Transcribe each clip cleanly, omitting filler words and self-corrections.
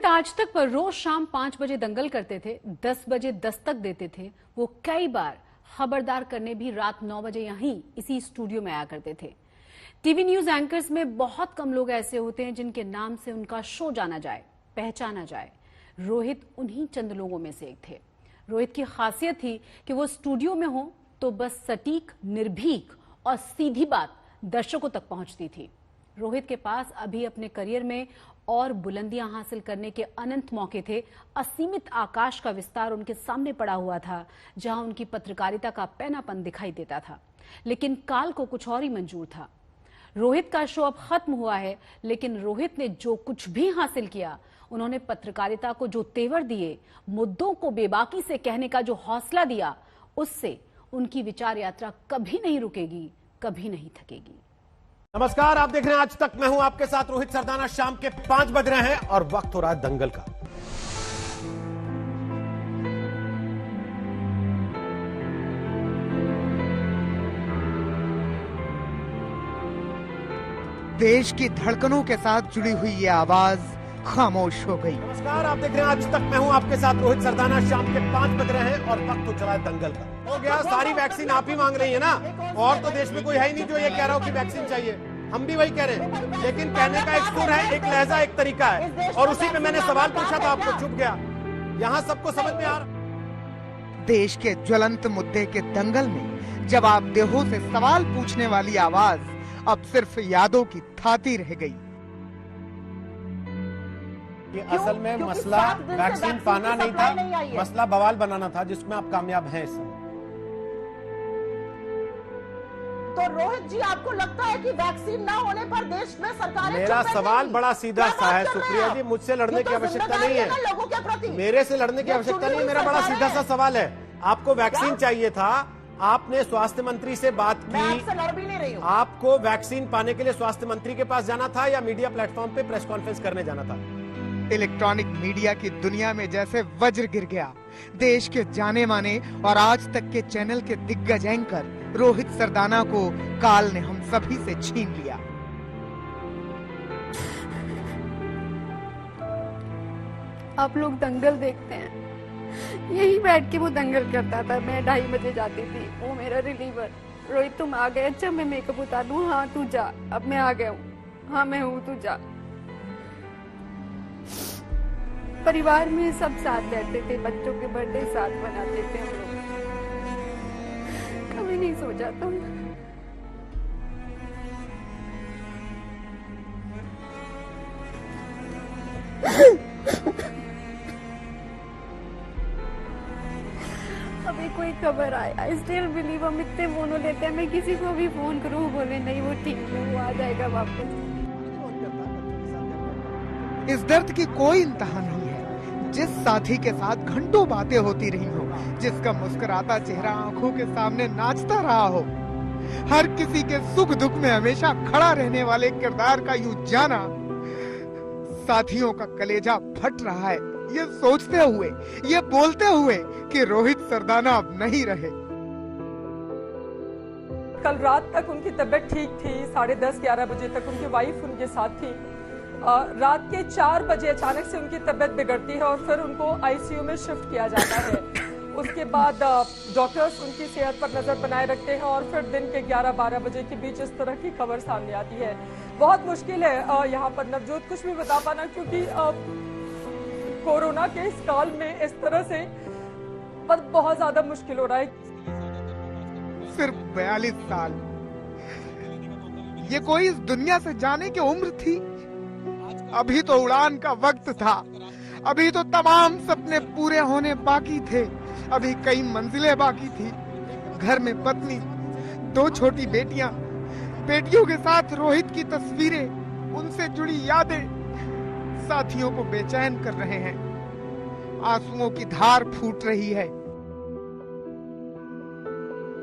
रोहित आज तक पर रोज शाम 5 बजे दंगल करते थे, 10 बजे दस्तक देते थे। वो कई बार खबरदार करने भी रात 9 बजे यहीं इसी स्टूडियो में आया करते थे। टीवी न्यूज एंकर्स में बहुत कम लोग ऐसे होते हैं जिनके नाम से उनका शो जाना जाए, पहचाना जाए। रोहित उन्हीं चंद लोगों में से एक थे। रोहित की खासियत थी कि वो स्टूडियो में हो तो बस सटीक, निर्भीक और सीधी बात दर्शकों तक पहुंचती थी। रोहित के पास अभी अपने करियर में और बुलंदियां हासिल करने के अनंत मौके थे। असीमित आकाश का विस्तार उनके सामने पड़ा हुआ था, जहां उनकी पत्रकारिता का पैनापन दिखाई देता था। लेकिन काल को कुछ और ही मंजूर था। रोहित का शो अब खत्म हुआ है, लेकिन रोहित ने जो कुछ भी हासिल किया, उन्होंने पत्रकारिता को जो तेवर दिए, मुद्दों को बेबाकी से कहने का जो हौसला दिया, उससे उनकी विचार यात्रा कभी नहीं रुकेगी, कभी नहीं थकेगी। नमस्कार, आप देख रहे हैं आज तक। मैं हूं आपके साथ रोहित सरदाना। शाम के 5 बज रहे हैं और वक्त हो रहा है दंगल का। देश की धड़कनों के साथ जुड़ी हुई ये आवाज खामोश हो गई। नमस्कार, आप देख रहे हैं आज तक। मैं हूं आपके साथ रोहित सरदाना। शाम के 5 बज रहे हैं और वक्त हो चला है दंगल का। हो गया, सारी वैक्सीन आप ही मांग रही है ना, और तो देश में कोई है ही नहीं जो ये कह रहा हो कि वैक्सीन चाहिए। हम भी वही कह रहे हैं, लेकिन कहने का एक सुर है, एक लहजा, एक तरीका है, और उसी पे मैंने सवाल पूछा था, आपको चुप गया। यहाँ सबको समझ में आ रहा। देश के ज्वलंत मुद्दे के दंगल में जवाब देहों से सवाल पूछने वाली आवाज अब सिर्फ यादों की थाती रह गई। कि असल में मसला वैक्सीन पाना नहीं था, मसला बवाल बनाना था, जिसमें आप कामयाब हैं इस समय। तो रोहित जी, आपको लगता है कि वैक्सीन ना होने पर देश में सरकारें मेरा सवाल बड़ा सीधा सा है सुप्रिया जी, मुझसे लड़ने की आवश्यकता नहीं है, लोगों के प्रति मेरे से लड़ने की आवश्यकता नहीं है। मेरा बड़ा सीधा सा सवाल है, आपको वैक्सीन चाहिए था, आपने स्वास्थ्य मंत्री से बात की। मैं आपसे लड़ भी नहीं रही हूं। आपको वैक्सीन पाने के लिए स्वास्थ्य मंत्री के पास जाना था या मीडिया प्लेटफॉर्म पे प्रेस कॉन्फ्रेंस करने जाना था? इलेक्ट्रॉनिक मीडिया की दुनिया में जैसे वज्र गिर गया। देश के जाने माने और आज तक के चैनल के दिग्गज एंकर रोहित सरदाना को काल ने हम सभी से छीन लिया। आप लोग दंगल देखते हैं, यही बैठ के वो दंगल करता था। मैं 2:30 बजे जाती थी, वो मेरा रिलीवर। रोहित तुम आ गए? अच्छा मैं मेकअप उतार दूं? हाँ तू जा। अब मैं आ गया हूँ। हाँ मैं हूँ, तू जा। परिवार में सब साथ बैठते थे, बच्चों के बर्थडे साथ मनाते थे हम लोग। कभी नहीं सोचा था अभी कोई खबर आए। I still believe. हम इतने फोन लेते हैं, मैं किसी को भी फोन करूँ बोले नहीं वो ठीक है, वो आ जाएगा वापस। इस दर्द की कोई इंतहा नहीं है। जिस साथी के साथ घंटों बातें होती रही हो, जिसका मुस्कुराता चेहरा आंखों के सामने नाचता रहा हो, हर किसी के सुख दुख में हमेशा खड़ा रहने वाले किरदार का यूं जाना, साथियों का कलेजा फट रहा है ये सोचते हुए, ये बोलते हुए कि रोहित सरदाना अब नहीं रहे। कल रात तक उनकी तबीयत ठीक थी, 10:30-11 बजे तक उनकी वाइफ उनके साथ थी। रात के 4 बजे अचानक से उनकी तबीयत बिगड़ती है और फिर उनको आईसीयू में शिफ्ट किया जाता है। उसके बाद डॉक्टर्स उनकी सेहत पर नजर बनाए रखते हैं और फिर दिन के 11-12 बजे के बीच इस तरह की खबर सामने आती है। बहुत मुश्किल है यहाँ पर नवजोत कुछ भी बता पाना, क्योंकि कोरोना के इस काल में इस तरह से बहुत ज्यादा मुश्किल हो रहा है। सिर्फ 42 साल, ये कोई इस दुनिया से जाने की उम्र थी? अभी तो उड़ान का वक्त था, अभी तो तमाम सपने पूरे होने बाकी थे, अभी कई मंजिलें बाकी थी। घर में पत्नी, 2 छोटी बेटियां, बेटियों के साथ रोहित की तस्वीरें, उनसे जुड़ी यादें साथियों को बेचैन कर रहे हैं। आंसुओं की धार फूट रही है।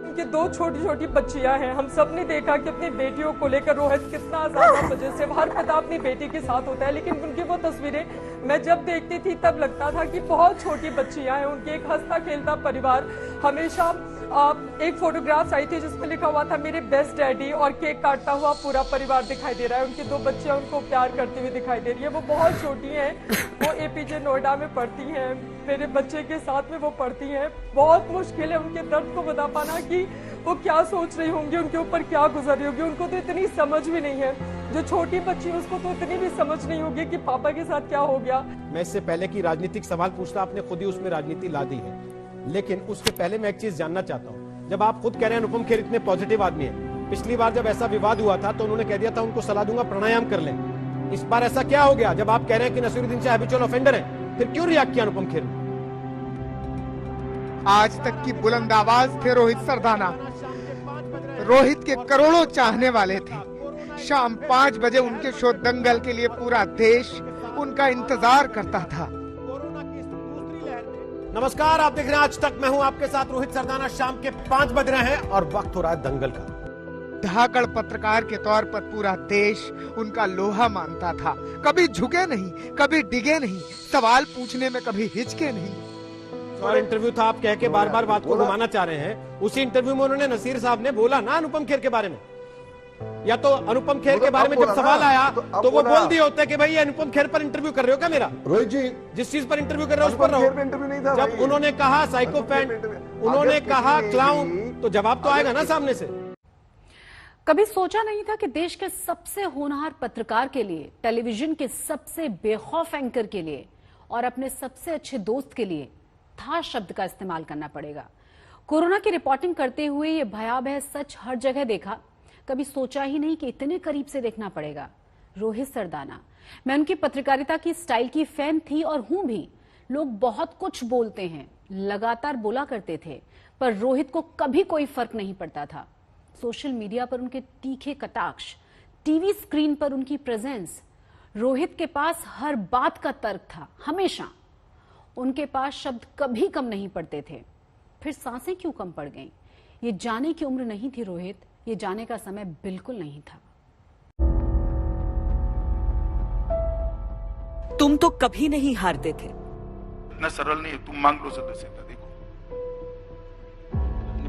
उनकी 2 छोटी छोटी बच्चियां हैं। हम सब ने देखा कि अपनी बेटियों को लेकर रोहित कितना ज्यादा पजेसिव, हर पिता अपनी बेटी के साथ होता है, लेकिन उनकी वो तस्वीरें मैं जब देखती थी तब लगता था कि बहुत छोटी बच्चियां हैं। उनके एक हंसता खेलता परिवार हमेशा एक फोटोग्राफ्स आई थी जिसमें लिखा हुआ था मेरे बेस्ट डैडी, और केक काटता हुआ पूरा परिवार दिखाई दे रहा है। उनकी 2 बच्चियां उनको प्यार करती हुई दिखाई दे रही है। वो बहुत छोटी हैं, वो एपीजे नोएडा में पढ़ती हैं, मेरे बच्चे के साथ में वो पढ़ती हैं। बहुत मुश्किल है उनके दर्द को बता पाना कि वो क्या सोच रही होंगी, उनके ऊपर क्या गुजर रही होगी। उनको तो इतनी समझ भी नहीं है, जो छोटी बच्ची है उसको तो इतनी भी समझ नहीं होगी कि पापा के साथ क्या हो गया। मैं इससे पहले की राजनीतिक सवाल पूछता, आपने खुद ही उसमें राजनीति ला दी है, लेकिन उसके पहले मैं एक चीज जानना चाहता हूं। जब आप खुद कह रहे हैं अनुपम खेर इतने पॉजिटिव आदमी है, पिछली बार जब ऐसा विवाद हुआ था तो उन्होंने कह दिया था उनको सलाह दूंगा प्राणायाम कर लें। इस बार ऐसा क्या हो गया जब आप कह रहे हैं कि नसीरुद्दीन शाह हैबिचुअल ऑफेंडर है, फिर क्यों रिएक्ट किया अनुपम खेर ने? आज तक की बुलंद आवाज थे रोहित सरदाना। रोहित के करोड़ों चाहने वाले थे। शाम 5 बजे उनके शो दंगल के लिए पूरा देश उनका इंतजार करता था। नमस्कार, आप देख रहे हैं आज तक। मैं हूं आपके साथ रोहित सरदाना। शाम के 5 बज रहे हैं और वक्त हो रहा है दंगल का। धाकड़ पत्रकार के तौर पर पूरा देश उनका लोहा मानता था। कभी झुके नहीं, कभी डिगे नहीं, सवाल पूछने में कभी हिचके नहीं। और इंटरव्यू था, आप कह के बार बार बात को घुमाना चाह रहे हैं। उसी इंटरव्यू में उन्होंने नसीर साहब ने बोला ना अनुपम खेर के बारे में, या तो अनुपम खेर के बारे में जब सवाल आया तो वो बोल दिए होते कि भाई ये अनुपम खेर पर इंटरव्यू कर रहे हो क्या मेरा? रोहित जी, जिस चीज पर इंटरव्यू कर रहे हो उस पर रहो। इंटरव्यू नहीं था जब भाई। उन्होंने कहा साइकोपैथ, उन्होंने कहा क्लाउन, तो जवाब तो आएगा ना सामने से। कभी सोचा नहीं था कि देश के सबसे होनहार पत्रकार के लिए, टेलीविजन के सबसे बेखौफ एंकर के लिए और अपने सबसे अच्छे दोस्त के लिए था शब्द का इस्तेमाल करना पड़ेगा। कोरोना की रिपोर्टिंग करते हुए ये भयावह सच हर जगह देखा। कभी सोचा ही नहीं कि इतने करीब से देखना पड़ेगा। रोहित सरदाना, मैं उनकी पत्रकारिता की स्टाइल की फैन थी और हूं भी। लोग बहुत कुछ बोलते हैं, लगातार बोला करते थे, पर रोहित को कभी कोई फर्क नहीं पड़ता था। सोशल मीडिया पर उनके तीखे कटाक्ष, टीवी स्क्रीन पर उनकी प्रेजेंस, रोहित के पास हर बात का तर्क था। हमेशा उनके पास शब्द कभी कम नहीं पड़ते थे। फिर सांसें क्यों कम पड़ गईं? ये जाने की उम्र नहीं थी रोहित, ये जाने का समय बिल्कुल नहीं था। तुम तो कभी नहीं हारते थे। इतना सरल नहीं है, तुम मांग लो सदस्यता। देखो,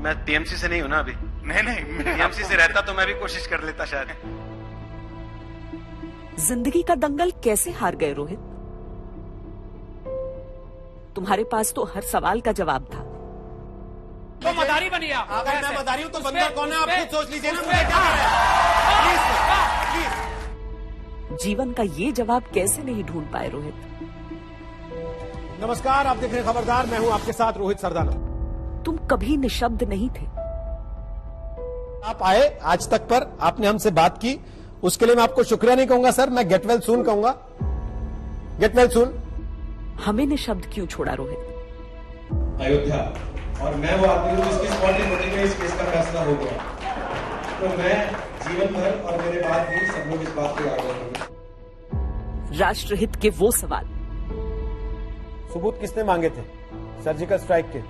मैं टीएमसी से नहीं हूं ना अभी। नहीं टीएमसी से रहता तो मैं भी कोशिश कर लेता शायद। जिंदगी का दंगल कैसे हार गए रोहित? तुम्हारे पास तो हर सवाल का जवाब था। तो मदारी बनिए आप। अगर मैं मदारी हूं तो बंदर कौन है आप खुद सोच लीजिए ना। मुझे क्या कर रहे हैं? जीवन का ये जवाब कैसे नहीं ढूंढ पाए रोहित? नमस्कार, आप देख रहे हैं खबरदार। मैं हूं आपके साथ रोहित सरदाना। तुम कभी निशब्द नहीं थे। आप आए आज तक पर, आपने हमसे बात की, उसके लिए मैं आपको शुक्रिया नहीं कहूंगा सर, मैं गेट वेल सून कहूंगा। Get well soon. हमें निशब्द क्यों छोड़ा रोहित? अयोध्या, और मैं वो आदमी हूँ जिसकी स्पॉटिंग होने में इस केस का फैसला हो गया, तो मैं जीवन भर और मेरे बाद भी सब लोग इस बात को याद रखेंगे। राष्ट्रहित के वो सवाल, सबूत किसने मांगे थे सर्जिकल स्ट्राइक के?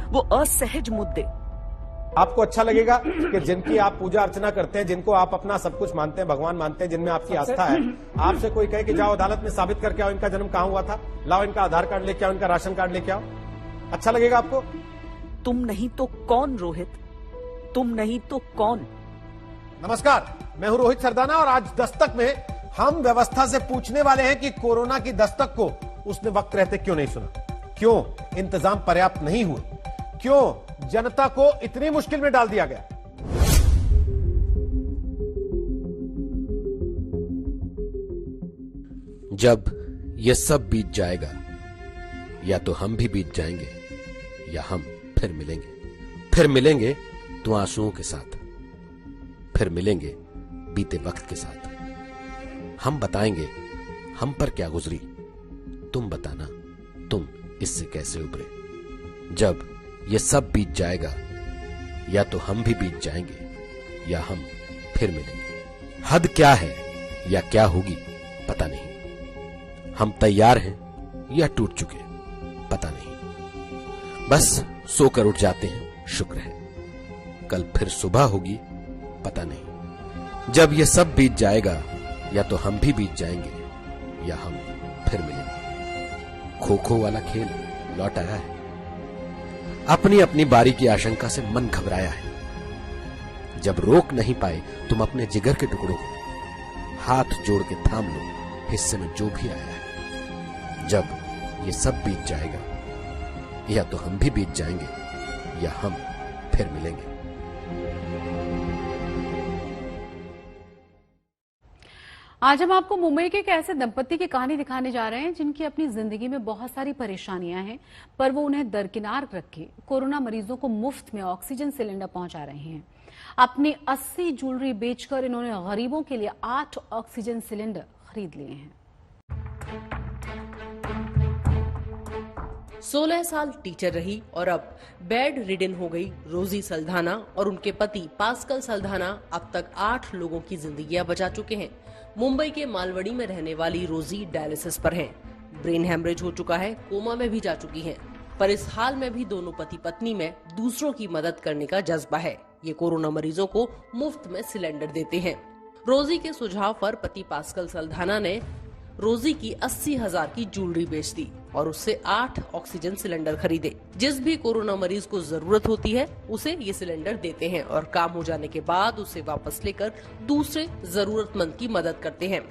वो असहज मुद्दे। आपको अच्छा लगेगा कि जिनकी आप पूजा अर्चना करते हैं, जिनको आप अपना सब कुछ मानते हैं, भगवान मानते हैं, जिनमें आपकी आस्था है, आपसे कोई कहे कि जाओ अदालत में साबित करके आओ इनका जन्म कहां हुआ था, लाओ इनका आधार कार्ड लेके आओ, इनका राशन कार्ड लेके आओ, अच्छा लगेगा आपको? तुम नहीं तो कौन रोहित? तुम नहीं तो कौन? नमस्कार, मैं हूं रोहित सरदाना और आज दस्तक में हम व्यवस्था से पूछने वाले हैं कि कोरोना की दस्तक को उसने वक्त रहते क्यों नहीं सुना, क्यों इंतजाम पर्याप्त नहीं हुए, क्यों जनता को इतनी मुश्किल में डाल दिया गया। जब यह सब बीत जाएगा, या तो हम भी बीत जाएंगे या हम फिर मिलेंगे तो आंसुओं के साथ, फिर मिलेंगे बीते वक्त के साथ। हम बताएंगे हम पर क्या गुजरी, तुम बताना तुम इससे कैसे उभरे। जब ये सब बीत जाएगा, या तो हम भी बीत जाएंगे या हम फिर मिलेंगे। हद क्या है या क्या होगी पता नहीं, हम तैयार हैं या टूट चुके पता नहीं। बस सोकर उठ जाते हैं, शुक्र है, कल फिर सुबह होगी पता नहीं। जब ये सब बीत जाएगा, या तो हम भी बीत जाएंगे या हम फिर मिलेंगे। खो खो वाला खेल लौट आया है। अपनी अपनी बारी की आशंका से मन घबराया है। जब रोक नहीं पाए तुम अपने जिगर के टुकड़ों को हाथ जोड़ के थाम लो, हिस्से में जो भी आया है। जब ये सब बीत जाएगा, या तो हम भी बीत जाएंगे या हम फिर मिलेंगे। आज हम आपको मुंबई के एक ऐसे दंपत्ति की कहानी दिखाने जा रहे हैं जिनकी अपनी जिंदगी में बहुत सारी परेशानियां हैं, पर वो उन्हें दरकिनार रख के कोरोना मरीजों को मुफ्त में ऑक्सीजन सिलेंडर पहुंचा रहे हैं। अपनी 80 ज्वेलरी बेचकर इन्होंने गरीबों के लिए 8 ऑक्सीजन सिलेंडर खरीद लिए हैं। 16 साल टीचर रही और अब बेड रिडन हो गई रोजी सल्धाना और उनके पति पास्कल सल्धाना अब तक 8 लोगों की जिंदगियां बचा चुके हैं। मुंबई के मालवड़ी में रहने वाली रोजी डायलिसिस पर हैं। ब्रेन हैमरेज हो चुका है, कोमा में भी जा चुकी हैं, पर इस हाल में भी दोनों पति पत्नी में दूसरों की मदद करने का जज्बा है। ये कोरोना मरीजों को मुफ्त में सिलेंडर देते हैं। रोजी के सुझाव पर पति पास्कल सल्धाना ने रोजी की 80,000 की ज्वेलरी बेच दी और उससे 8 ऑक्सीजन सिलेंडर खरीदे। जिस भी कोरोना मरीज को जरूरत होती है उसे ये सिलेंडर देते हैं और काम हो जाने के बाद उसे वापस लेकर दूसरे जरूरतमंद की मदद करते हैं।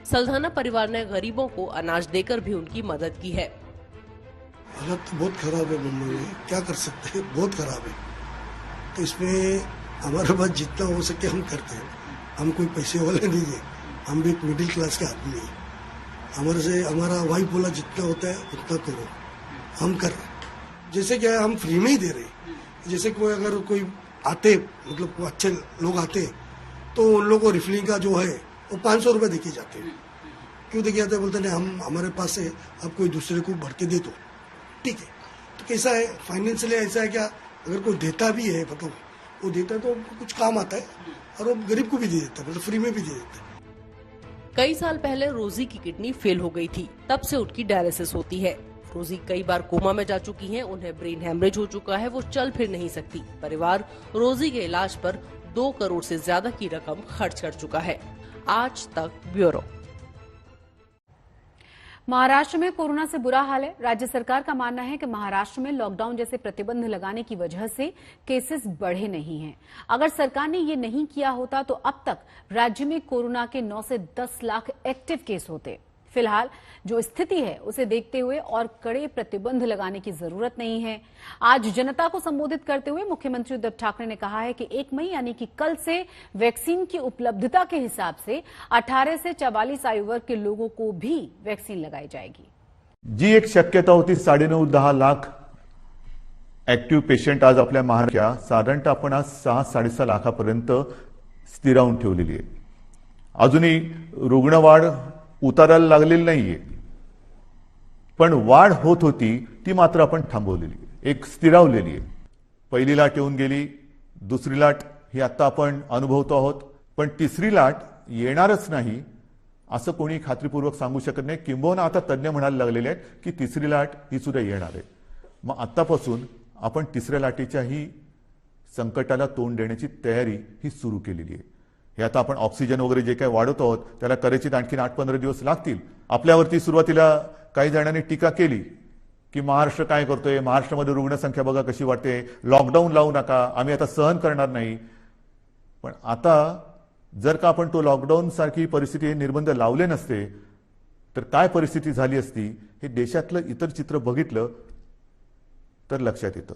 सल्धाना परिवार ने गरीबों को अनाज देकर भी उनकी मदद की है। हालत तो बहुत खराब है मुंबई में, क्या कर सकते हैं, बहुत खराब है। तो इसमें हमारे पास जितना हो सके हम करते हैं। हम कोई पैसे वाले नहीं है, हम भी एक मिडिल क्लास के आदमी है। हमारे से हमारा वाइफ बोला जितना होता है उतना करो, हम कर रहे। जैसे क्या है, हम फ्री में ही दे रहे। जैसे कोई अगर कोई आते, मतलब अच्छे लोग आते तो उन लोगों को रिफिलिंग का जो है वो 500 रुपये देके जाते हैं। क्यों देके जाते हैं, बोलते नहीं हम हमारे पास है, अब कोई दूसरे को भर के दे दो, ठीक है। तो कैसा है, फाइनेंशियली ऐसा है क्या, अगर कोई देता भी है, मतलब वो देता है तो कुछ काम आता है और वो गरीब को भी दे देता है, मतलब फ्री में भी दे देता है। कई साल पहले रोजी की किडनी फेल हो गई थी, तब से उनकी डायलिसिस होती है। रोजी कई बार कोमा में जा चुकी हैं, उन्हें ब्रेन हैमरेज हो चुका है, वो चल फिर नहीं सकती। परिवार रोजी के इलाज पर 2 करोड़ से ज्यादा की रकम खर्च कर चुका है। आज तक ब्यूरो। महाराष्ट्र में कोरोना से बुरा हाल है। राज्य सरकार का मानना है कि महाराष्ट्र में लॉकडाउन जैसे प्रतिबंध लगाने की वजह से केसेस बढ़े नहीं हैं। अगर सरकार ने ये नहीं किया होता तो अब तक राज्य में कोरोना के 9 से 10 लाख एक्टिव केस होते। फिलहाल जो स्थिति है उसे देखते हुए और कड़े प्रतिबंध लगाने की जरूरत नहीं है। आज जनता को संबोधित करते हुए मुख्यमंत्री उद्धव ठाकरे ने कहा है कि 1 मई यानी कि कल से वैक्सीन की उपलब्धता के हिसाब से 18 से 44 आयु वर्ग के लोगों को भी वैक्सीन लगाई जाएगी। जी एक शक्यता होती 9.5-10 लाख ऍक्टिव्ह पेशंट आज आपल्या महाराष्ट्रात साधारणतः आपण आज 6-6.5 लाखापर्यंत स्थिरावून ठेवलेली आहे। अजूनही रुग्णवाढ उतारायला लागलेली नाहीये, पण वाढ होत होती ती मात्र आपण थांबवलेली आहे, एक स्थिरावलेली आहे। पहिली लाट येऊन गेली, दुसरी लाट ही आता आपण अनुभवतो आहोत, पण तिसरी लाट येणारच नाही असं कोणी खात्रीपूर्वक सांगू शकत नाही। किंबहुना आता तज्ञ म्हणायला लागलेले आहेत की तिसरी लाट ही सुद्धा येणार आहे। मग आतापासून आपण तिसऱ्या लाटेच्याही संकटाला तोंड देण्याची तयारी ही सुरू केलेली आहे। हे आता आपण ऑक्सिजन वगैरे जे काही वाढवतो आहोत त्याला कदाचित आणखी 8-15 दिवस लागतील। आपल्यावरती सुरुवातीला काही जणांनी टीका केली की महाराष्ट्र काय करतोय, महाराष्ट्रामध्ये रुग्णसंख्या बघा कशी वाढते, लॉकडाऊन लावू नका, आम्ही आता सहन करणार नाही। पण आता जर का आपण तो लॉकडाऊन सारखी परिस्थिती, निर्बंध लावले नसते तर काय परिस्थिती झाली असती हे देशातलं इतर चित्र बघितलं तर लक्षात येतं।